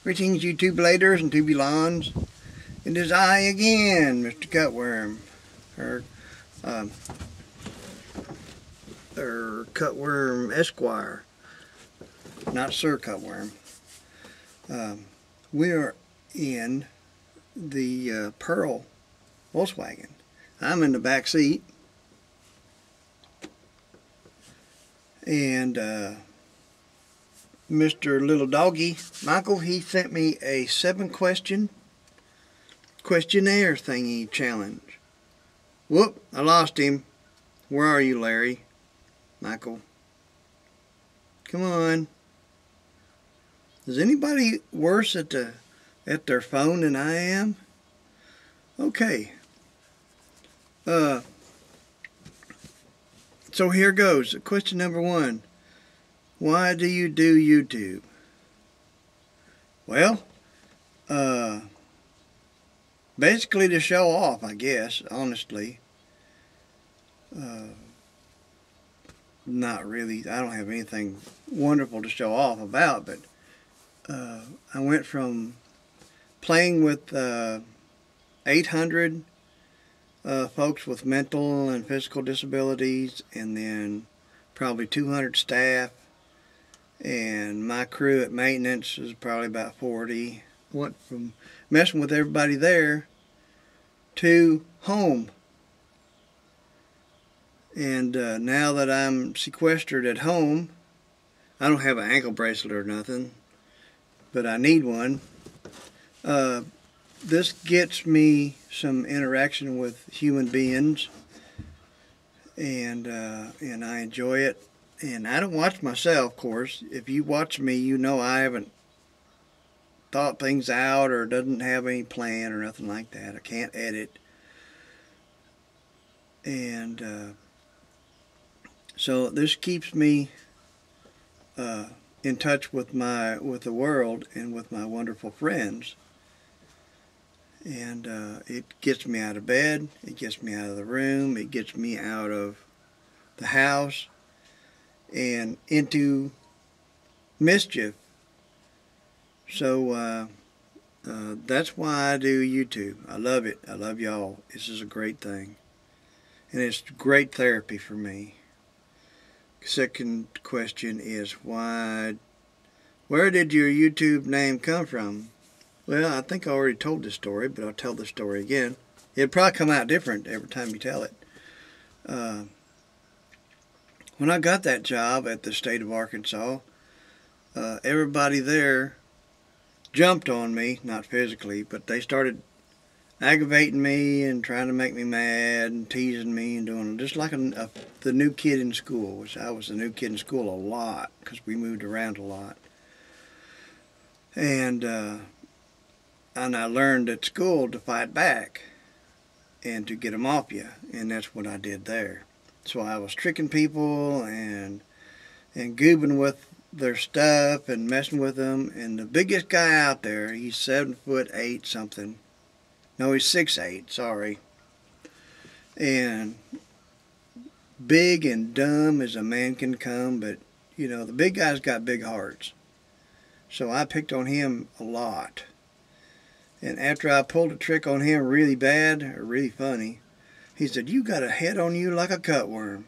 Greetings, you tubulars and tubulons. It is I again, Mr. Cutworm, or Cutworm Esquire, not Sir Cutworm. We are in the Pearl Volkswagen. I'm in the back seat, and Mr. Lil Doggy, Michael, he sent me a 7-question questionnaire thingy challenge. Whoop, I lost him. Where are you, Larry? Michael, come on. Is anybody worse at their phone than I am? Okay. So here goes. Question number 1. Why do you do YouTube? Well, basically to show off, I guess, honestly. Not really. I don't have anything wonderful to show off about, but I went from playing with 800 folks with mental and physical disabilities, and then probably 200 staff, and my crew at maintenance is probably about 40. Went from messing with everybody there to home. And now that I'm sequestered at home, I don't have an ankle bracelet or nothing, but I need one. This gets me some interaction with human beings, and I enjoy it. And I don't watch myself, of course. If you watch me, you know I haven't thought things out or doesn't have any plan or nothing like that. I can't edit. And so this keeps me in touch with the world and with my wonderful friends. And it gets me out of bed, it gets me out of the room, it gets me out of the house and into mischief. So that's why I do YouTube. I love it. I love y'all. This is a great thing. And it's great therapy for me. Second question is, where did your YouTube name come from? Well, I think I already told this story, but I'll tell the story again. It'll probably come out different every time you tell it. When I got that job at the state of Arkansas, everybody there jumped on me, not physically, but they started aggravating me and trying to make me mad and teasing me and doing just like the new kid in school, which I was the new kid in school a lot because we moved around a lot. And I learned at school to fight back and to get them off you, and that's what I did there. So I was tricking people and goobing with their stuff and messing with them. And the biggest guy out there, he's 7'8" something. No, he's 6'8", sorry. And big and dumb as a man can come, but you know, the big guy's got big hearts. So I picked on him a lot. And after I pulled a trick on him really bad, or really funny, he said, "You got a head on you like a cutworm."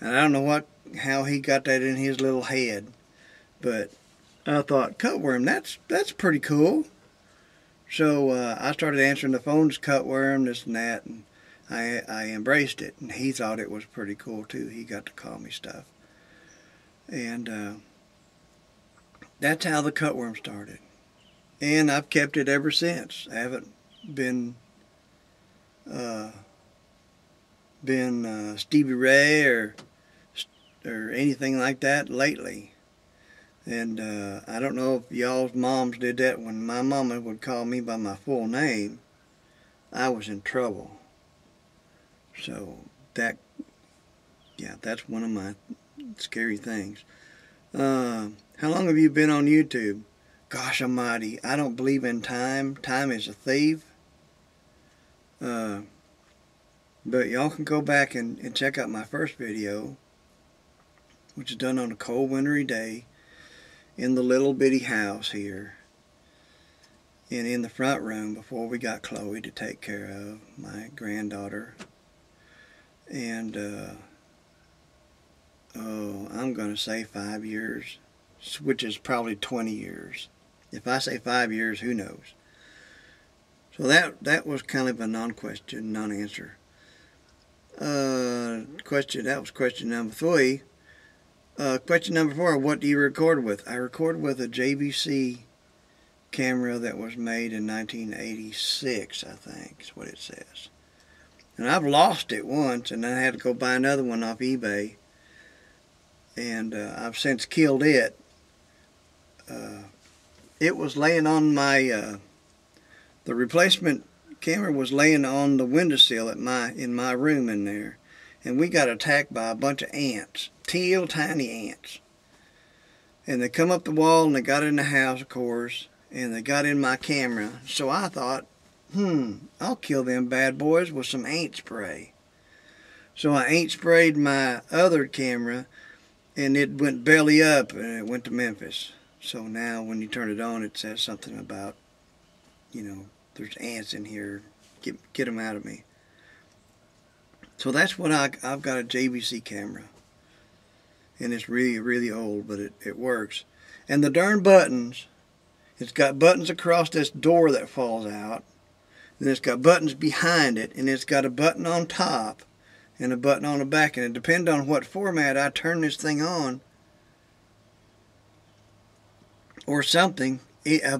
And I don't know how he got that in his little head, but I thought, cutworm, that's pretty cool. So I started answering the phones, cutworm, this and that, and I embraced it, and he thought it was pretty cool too. He got to call me stuff. And that's how the cutworm started. And I've kept it ever since. I haven't been Stevie Ray or anything like that lately. And I don't know if y'all's moms did that. When my mama would call me by my full name, I was in trouble. So that's one of my scary things. How long have you been on YouTube? Gosh almighty, I don't believe in time. Time is a thief. But y'all can go back and check out my first video, which is done on a cold wintry day in the little bitty house here. And in the front room, before we got Chloe to take care of, my granddaughter. And, I'm going to say 5 years, which is probably 20 years. If I say 5 years, who knows? So that was kind of a non-question, non-answer. That was question number 3. Question number 4, what do you record with? I record with a JVC camera that was made in 1986, I think is what it says. And I've lost it once, and I had to go buy another one off eBay. And I've since killed it. It was laying on my, the replacement camera was laying on the windowsill in my room in there. And we got attacked by a bunch of ants, teal tiny ants. And they come up the wall and they got in the house, of course, and they got in my camera. So I thought, I'll kill them bad boys with some ant spray. So I ant sprayed my other camera, and it went belly up, and it went to Memphis. So now when you turn it on, it says something about, there's ants in here. Get them out of me. So that's what I've got, a JVC camera. And it's really, really old, but it works. And the darn buttons, it's got buttons across this door that falls out. And it's got buttons behind it, and it's got a button on top and a button on the back. And it depends on what format I turn this thing on or something. A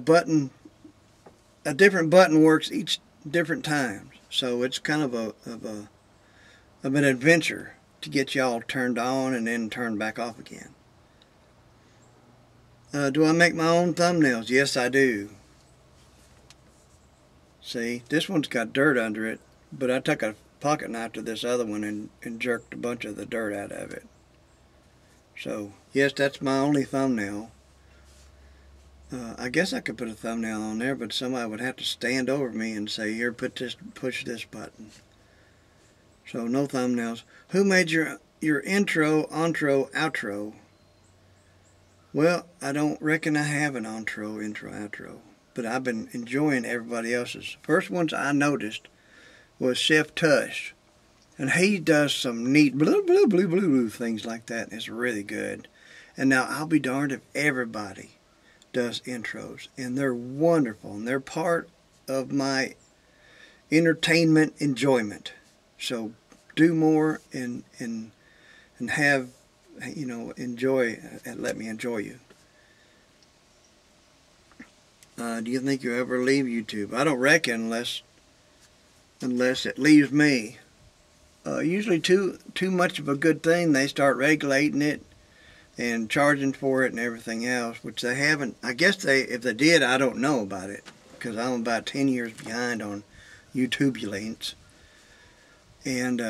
different button works each different times. So it's kind of an adventure to get y'all turned on and then turned back off again. Do I make my own thumbnails? Yes, I do. See, this one's got dirt under it, but I took a pocket knife to this other one and jerked a bunch of the dirt out of it. So, yes, that's my only thumbnail. I guess I could put a thumbnail on there, but somebody would have to stand over me and say, here, push this button. So, no thumbnails. Who made your intro, outro? Well, I don't reckon I have an intro, outro. But I've been enjoying everybody else's. First ones I noticed was Chef Tush. And he does some neat blue things like that. And it's really good. And now I'll be darned if everybody does intros. And they're wonderful. And they're part of my entertainment enjoyment. So do more and have, enjoy, and let me enjoy you. Do you think you'll ever leave YouTube? I don't reckon unless it leaves me. Usually too much of a good thing, they start regulating it and charging for it and everything else, which they haven't. I guess if they did, I don't know about it, because I'm about 10 years behind on YouTubulance. And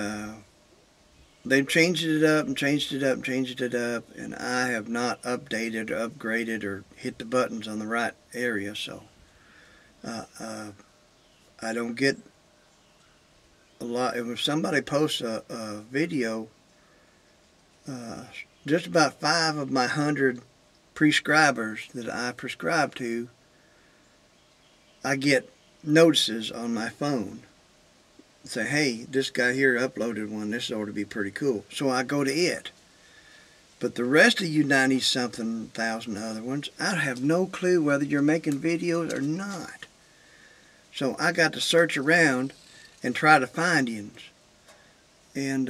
they've changed it up and changed it up and changed it up, and I have not updated or upgraded or hit the buttons on the right area, so I don't get a lot. If somebody posts a video, just about 5 of my 100 prescribers that I prescribe to, I get notices on my phone. Say, hey, this guy here uploaded one, this ought to be pretty cool. So I go to it. But the rest of you 90-something thousand other ones, I have no clue whether you're making videos or not. So I got to search around and try to find you. And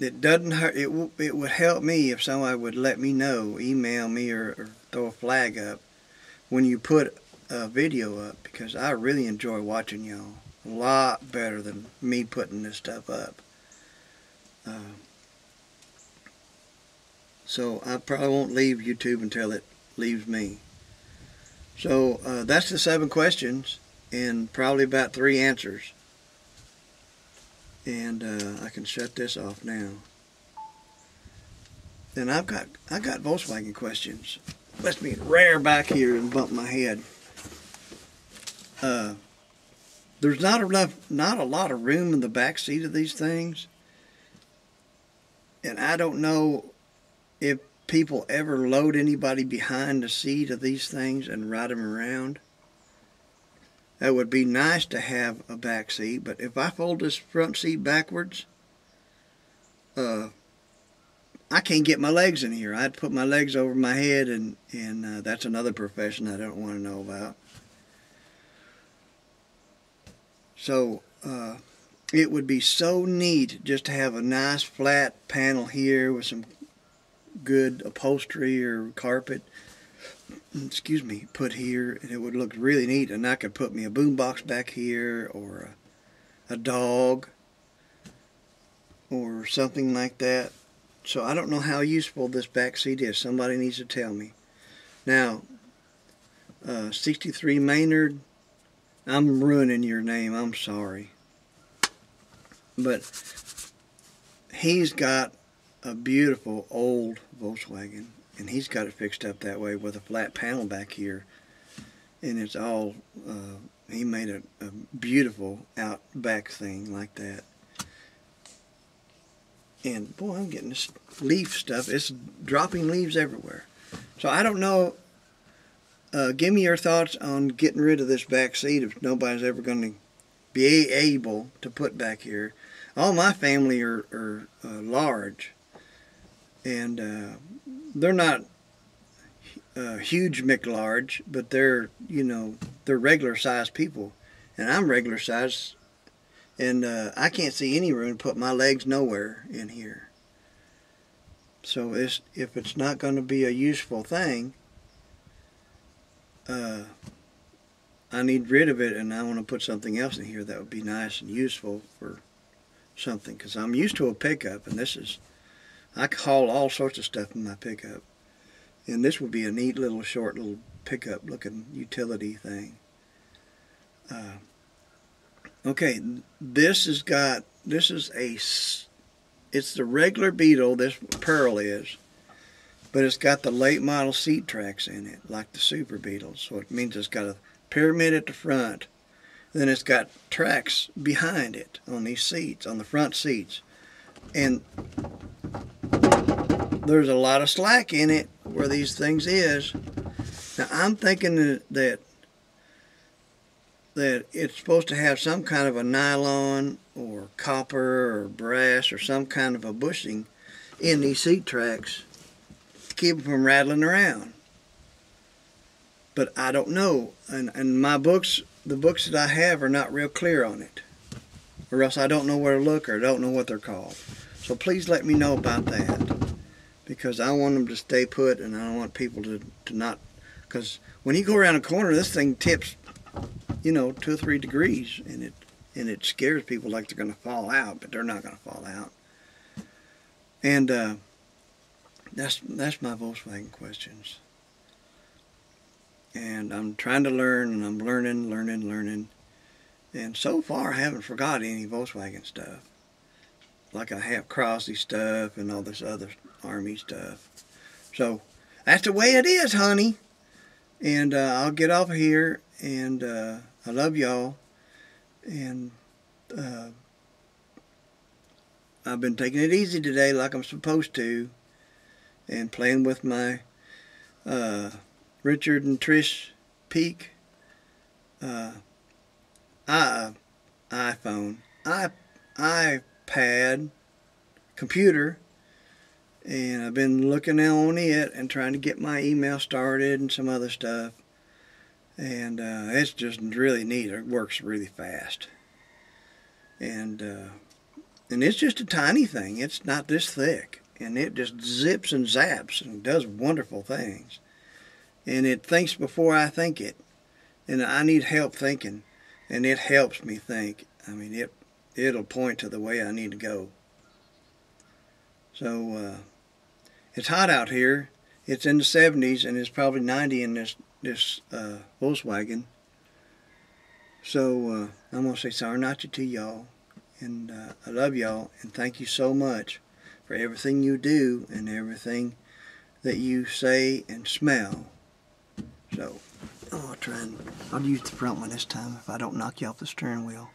it doesn't hurt. It would help me if somebody would let me know, email me or throw a flag up when you put a video up, because I really enjoy watching y'all. A lot better than me putting this stuff up. So I probably won't leave YouTube until it leaves me. So that's the 7 questions and probably about 3 answers. And I can shut this off now. Then I got Volkswagen questions. Let me rear back here and bump my head. There's not a lot of room in the back seat of these things. And I don't know if people ever load anybody behind the seat of these things and ride them around. That would be nice to have a back seat, but if I fold this front seat backwards, I can't get my legs in here. I had to put my legs over my head, and that's another profession I don't want to know about. So it would be so neat just to have a nice flat panel here with some good upholstery or carpet, excuse me, put here, and it would look really neat. And I could put me a boombox back here, or a dog, or something like that. So I don't know how useful this back seat is. Somebody needs to tell me. Now, 63 Maynard, I'm ruining your name, I'm sorry. But he's got a beautiful old Volkswagen, and he's got it fixed up that way with a flat panel back here. And it's all, he made a beautiful out back thing like that. And boy, I'm getting this leaf stuff. It's dropping leaves everywhere. So I don't know. Give me your thoughts on getting rid of this back seat if nobody's ever going to be able to put back here. All my family are large, and they're not huge McLarge, but they're, you know, they're regular sized people, and I'm regular size. And I can't see any room to put my legs nowhere in here. So if it's not going to be a useful thing, I need rid of it, and I want to put something else in here that would be nice and useful for something. Because I'm used to a pickup, and I haul all sorts of stuff in my pickup. And this would be a neat little short little pickup looking utility thing. Okay, it's the regular Beetle, this Pearl is, but it's got the late model seat tracks in it, like the Super Beetle. So it means it's got a pyramid at the front, then it's got tracks behind it on these seats, on the front seats. And there's a lot of slack in it where these things is. Now I'm thinking that it's supposed to have some kind of a nylon or copper or brass or some kind of a bushing in these seat tracks to keep them from rattling around. But I don't know, and my books, the books that I have, are not real clear on it, or else I don't know where to look, or don't know what they're called. So please let me know about that, because I want them to stay put, and I don't want people to not, because when you go around a corner, this thing tips, you know, 2 or 3 degrees, and it scares people like they're going to fall out, but they're not going to fall out. And that's my Volkswagen questions. And I'm trying to learn, and I'm learning. And so far, I haven't forgot any Volkswagen stuff. Like I have Crosley stuff and all this other Army stuff. So that's the way it is, honey. And I'll get off of here. And I love y'all, and I've been taking it easy today like I'm supposed to, and playing with my Richard and Trish Peak iPhone, iPad, computer, and I've been looking on it and trying to get my email started and some other stuff. And it's just really neat. It works really fast. And it's just a tiny thing. It's not this thick. And it just zips and zaps and does wonderful things. And it thinks before I think it. And I need help thinking. And it helps me think. I mean, it'll point to the way I need to go. So it's hot out here. It's in the 70s, and it's probably 90 in this Volkswagen. So I'm going to say sayonara to y'all, and I love y'all, and thank you so much for everything you do and everything that you say and smell. So I'll use the front one this time if I don't knock you off the steering wheel.